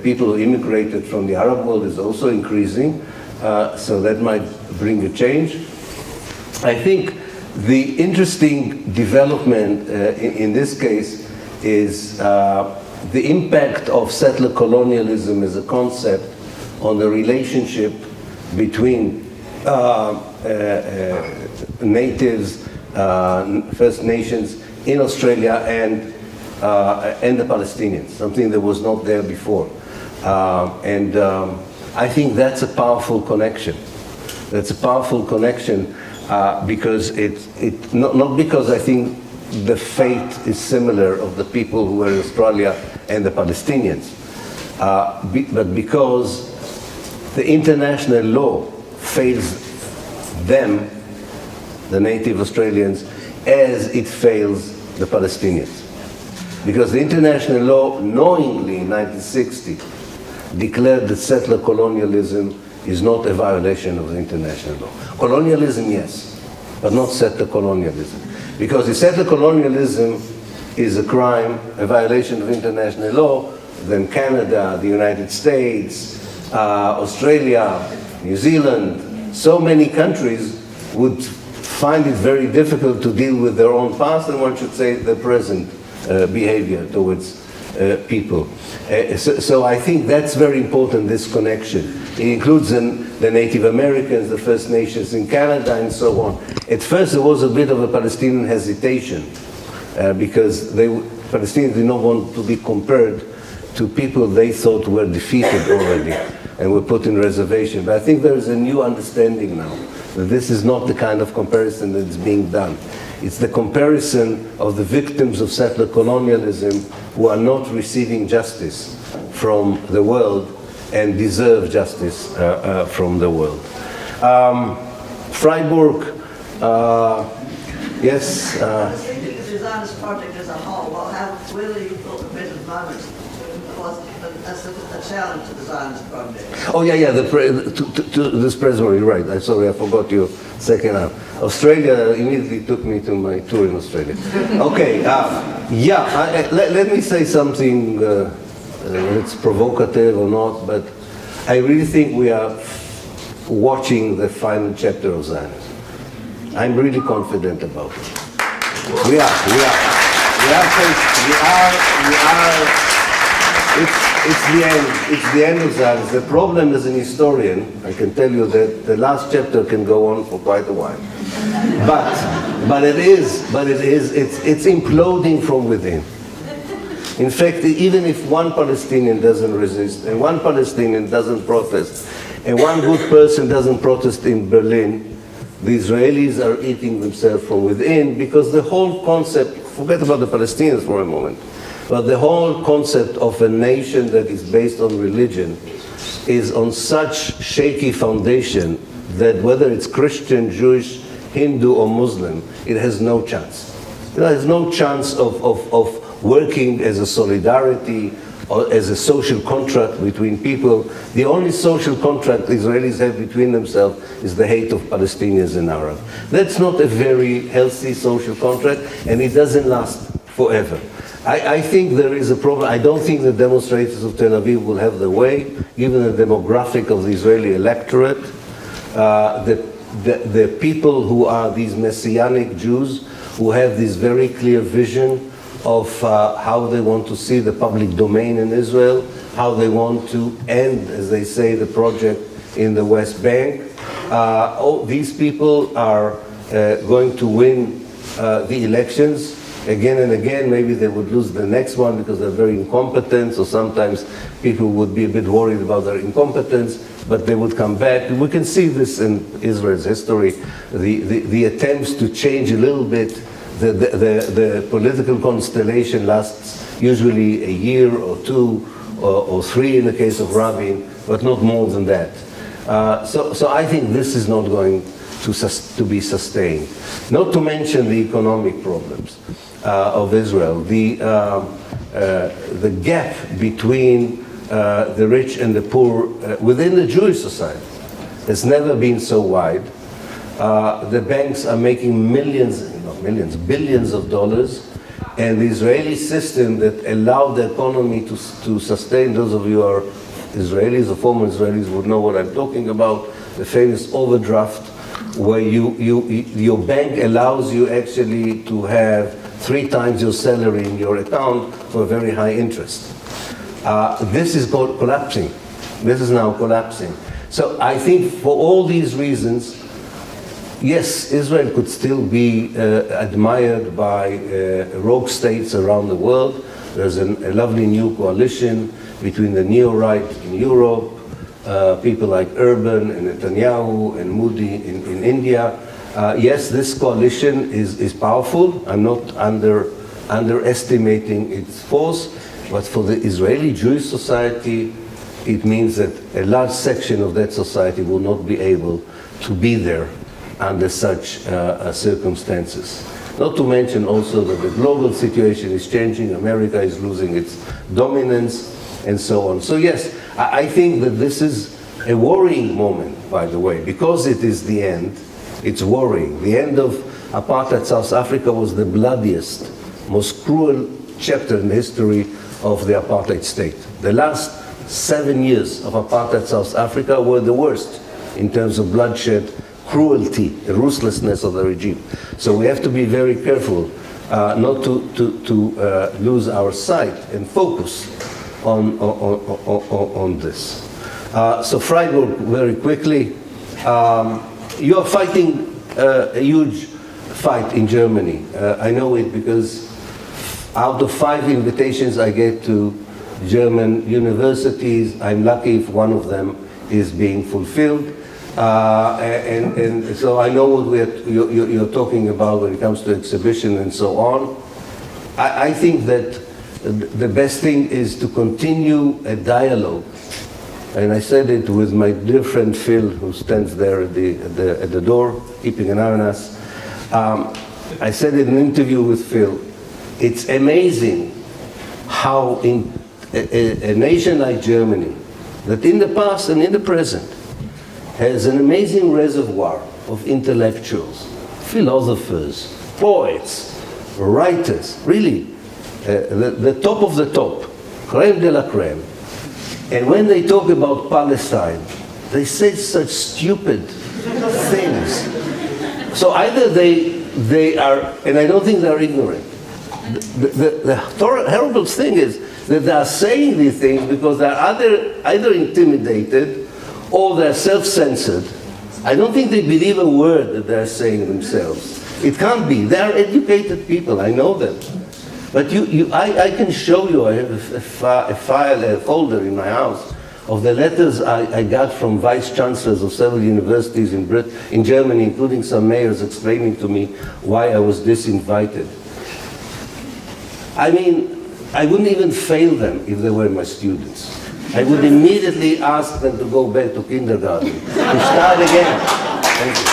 people who immigrated from the Arab world is also increasing, so that might bring a change. I think the interesting development in this case is the impact of settler colonialism as a concept on the relationship between natives, First Nations in Australia and the Palestinians, something that was not there before. And I think that's a powerful connection. That's a powerful connection because not because I think the fate is similar of the people who were in Australia and the Palestinians, but because the international law fails them, the native Australians, as it fails the Palestinians. Because the international law, knowingly in 1960, declared that settler colonialism is not a violation of the international law. Colonialism, yes, but not settler colonialism. Because if settler colonialism is a crime, a violation of international law, then Canada, the United States, Australia, New Zealand, so many countries would find it very difficult to deal with their own past, and one should say their present behavior towards people. So I think that's very important, this connection. It includes the Native Americans, the First Nations in Canada, and so on. At first there was a bit of a Palestinian hesitation because Palestinians did not want to be compared to people they thought were defeated already and were put in reservation. But I think there is a new understanding now that this is not the kind of comparison that is being done. It's the comparison of the victims of settler colonialism who are not receiving justice from the world and deserve justice from the world. Freiburg, yes. The Zionist project as a whole, whether you thought the present moment was a challenge to the Zionist project. Oh yeah, to this president, you're right. I'm sorry, I forgot your second half. Australia immediately took me to my tour in Australia. Okay, let me say something, it's provocative or not, but I really think we are watching the final chapter of Zionism. I'm really confident about it. We are. It's the end of Zionism. The problem as an historian, I can tell you that the last chapter can go on for quite a while. But it's imploding from within. In fact, even if one Palestinian doesn't resist, and one Palestinian doesn't protest, and one good person doesn't protest in Berlin, the Israelis are eating themselves from within, because the whole concept, forget about the Palestinians for a moment, but the whole concept of a nation that is based on religion is on such shaky foundation that whether it's Christian, Jewish, Hindu or Muslim, it has no chance. There is no chance of working as a solidarity or as a social contract between people. The only social contract the Israelis have between themselves is the hate of Palestinians and Arabs. That's not a very healthy social contract, and it doesn't last forever. I think there is a problem. I don't think the demonstrators of Tel Aviv will have their way, given the demographic of the Israeli electorate. The people who are these Messianic Jews, who have this very clear vision of how they want to see the public domain in Israel, how they want to end, as they say, the project in the West Bank. These people are going to win the elections again and again. Maybe they would lose the next one because they're very incompetent, so sometimes people would be a bit worried about their incompetence, but they would come back. We can see this in Israel's history, the attempts to change a little bit the political constellation lasts usually a year or two or three in the case of Rabin, but not more than that. So I think this is not going to be sustained. Not to mention the economic problems of Israel. The gap between the rich and the poor within the Jewish society has never been so wide. The banks are making billions of dollars, and the Israeli system that allowed the economy to sustain, those of you who are Israelis or former Israelis would know what I'm talking about, the famous overdraft, where your bank allows you actually to have 3 times your salary in your account for a very high interest. This is collapsing. This is now collapsing. So I think for all these reasons, yes, Israel could still be admired by rogue states around the world. There's a lovely new coalition between the neo-right in Europe, people like Urban and Netanyahu and Modi in India. Yes, this coalition is powerful. I'm not underestimating its force, but for the Israeli Jewish society, it means that a large section of that society will not be able to be there under such circumstances. Not to mention also that the global situation is changing, America is losing its dominance, and so on. So yes, I think that this is a worrying moment, by the way, because it is the end, it's worrying. The end of apartheid South Africa was the bloodiest, most cruel chapter in the history of the apartheid state. The last 7 years of apartheid South Africa were the worst in terms of bloodshed, cruelty, the ruthlessness of the regime. So we have to be very careful not to lose our sight and focus on this. So Freiburg, very quickly, you are fighting a huge fight in Germany. I know it because out of 5 invitations I get to German universities, I'm lucky if one of them is being fulfilled. And so I know what you're talking about when it comes to exhibition and so on. I think that the best thing is to continue a dialogue. And I said it with my dear friend Phil, who stands there at the door, keeping an eye on us. I said in an interview with Phil, it's amazing how in a nation like Germany, that in the past and in the present, has an amazing reservoir of intellectuals, philosophers, poets, writers, really, the top of the top, crème de la crème. And when they talk about Palestine, they say such stupid things. So either they are, and I don't think they're ignorant. The horrible thing is that they are saying these things because they're either intimidated or they're self-censored. I don't think they believe a word that they're saying themselves. It can't be. They are educated people, I know them. But I can show you, I have a file, a folder in my house of the letters I got from vice chancellors of several universities in Germany, including some mayors, explaining to me why I was disinvited. I mean, I wouldn't even fail them if they were my students. I would immediately ask them to go back to kindergarten, to start again. Thank you.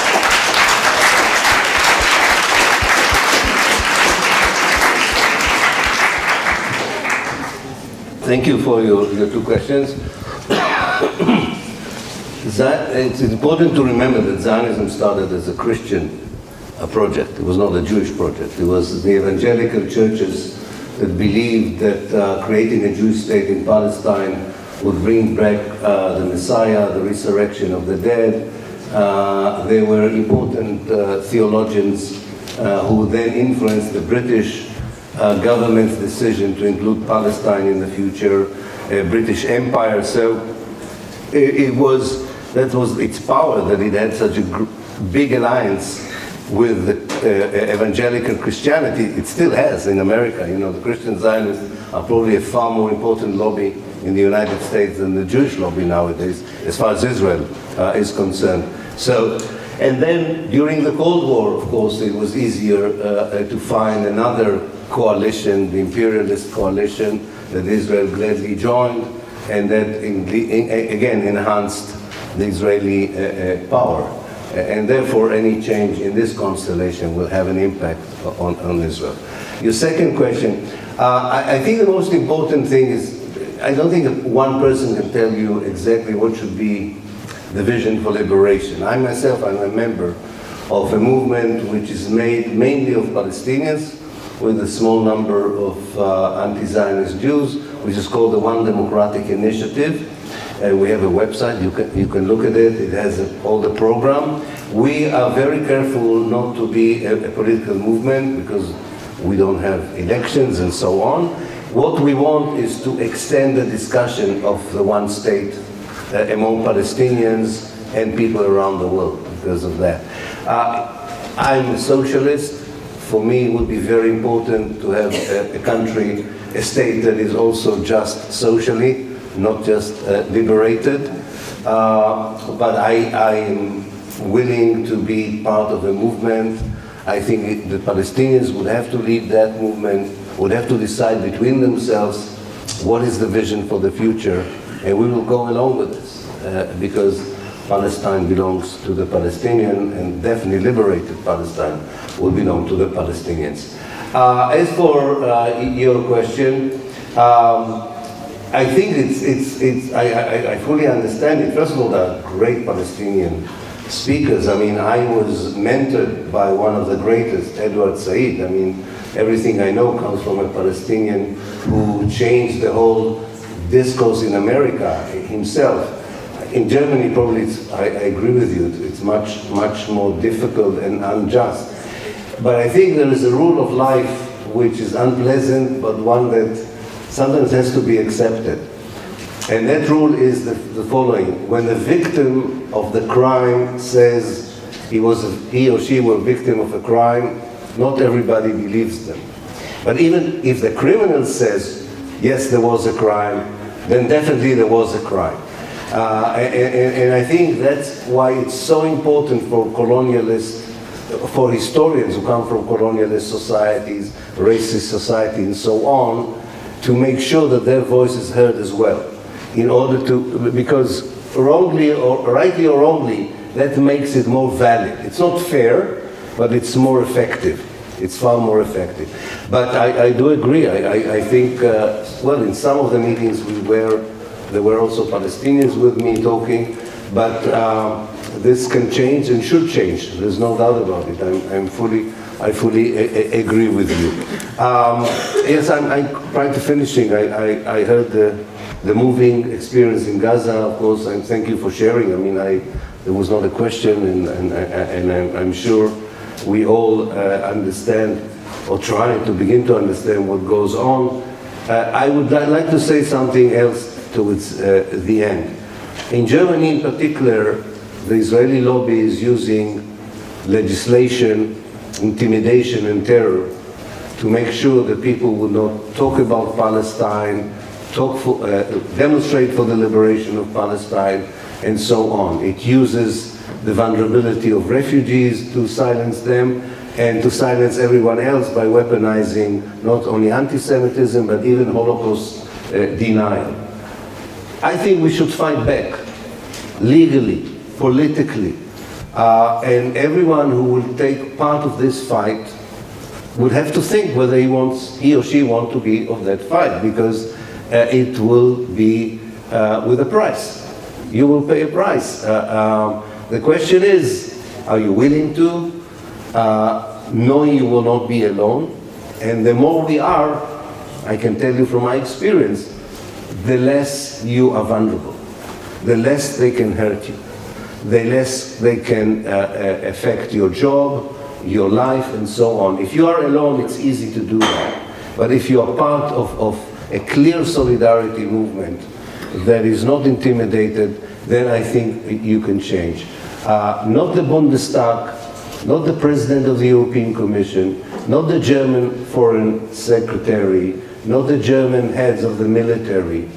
Thank you for your 2 questions. It's important to remember that Zionism started as a Christian project. It was not a Jewish project. It was the evangelical churches that believed that creating a Jewish state in Palestine would bring back the Messiah, the resurrection of the dead. There were important theologians who then influenced the British government's decision to include Palestine in the future, British Empire. So that was its power, that it had such a big alliance with evangelical Christianity. It still has in America. You know, the Christian Zionists are probably a far more important lobby in the United States than the Jewish lobby nowadays, as far as Israel is concerned. So, and then during the Cold War, of course, it was easier to find another coalition, the imperialist coalition, that Israel gladly joined, and that again enhanced the Israeli power. And therefore, any change in this constellation will have an impact on Israel. Your second question, I think the most important thing is, I don't think one person can tell you exactly what should be the vision for liberation. I myself, I'm a member of a movement which is made mainly of Palestinians, with a small number of anti-Zionist Jews, which is called the One Democratic Initiative. We have a website, you can look at it, it has all the program. We are very careful not to be a political movement because we don't have elections and so on. What we want is to extend the discussion of the one state among Palestinians and people around the world because of that. I'm a socialist. For me, it would be very important to have a country, a state that is also just socially, not just liberated. But I am willing to be part of a movement. I think the Palestinians would have to lead that movement, would have to decide between themselves what is the vision for the future, and we will go along with this because Palestine belongs to the Palestinian, and definitely liberated Palestine will belong to the Palestinians. As for your question, I think I fully understand it. First of all, there are great Palestinian speakers. I mean, I was mentored by one of the greatest, Edward Said. I mean, everything I know comes from a Palestinian who changed the whole discourse in America himself. In Germany, probably, I agree with you, it's much, much more difficult and unjust. But I think there is a rule of life which is unpleasant, but one that sometimes has to be accepted. And that rule is the following. When the victim of the crime says he or she was a victim of a crime, not everybody believes them. But even if the criminal says, yes, there was a crime, then definitely there was a crime. And I think that's why it's so important for colonialists, for historians who come from colonialist societies, racist society, and so on, to make sure that their voice is heard as well. In order to, because wrongly or rightly or wrongly, that makes it more valid. It's not fair, but it's more effective. It's far more effective. But I do agree. I think, well, in some of the meetings there were also Palestinians with me talking, but this can change and should change. There's no doubt about it. I fully agree with you. Yes, I'm trying to finishing. I heard the moving experience in Gaza, of course, and thank you for sharing. I mean, there was not a question, and I'm sure we all understand, or try to begin to understand what goes on. I would like to say something else towards the end. In Germany in particular, the Israeli lobby is using legislation, intimidation and terror to make sure that people would not talk about Palestine, demonstrate for the liberation of Palestine, and so on. It uses the vulnerability of refugees to silence them and to silence everyone else by weaponizing not only anti-Semitism but even Holocaust denial. I think we should fight back legally, politically, and everyone who will take part of this fight would have to think whether he or she wants to be of that fight, because it will be with a price. You will pay a price. The question is, are you willing to, knowing you will not be alone? And the more we are, I can tell you from my experience, the less you are vulnerable, the less they can hurt you, the less they can affect your job, your life, and so on. If you are alone, it's easy to do that. But if you are part of a clear solidarity movement that is not intimidated, then I think you can change. Not the Bundestag, not the President of the European Commission, not the German Foreign Secretary, not the German heads of the military,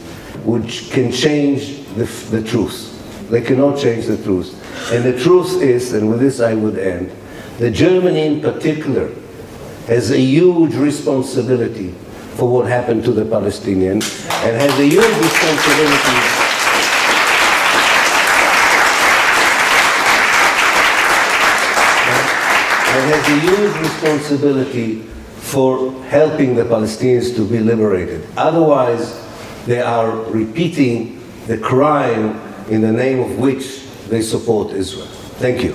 which can change the truth. They cannot change the truth. And the truth is, and with this I would end, that Germany in particular has a huge responsibility for what happened to the Palestinians, and has a huge responsibility for helping the Palestinians to be liberated. Otherwise, they are repeating the crime in the name of which they support Israel. Thank you.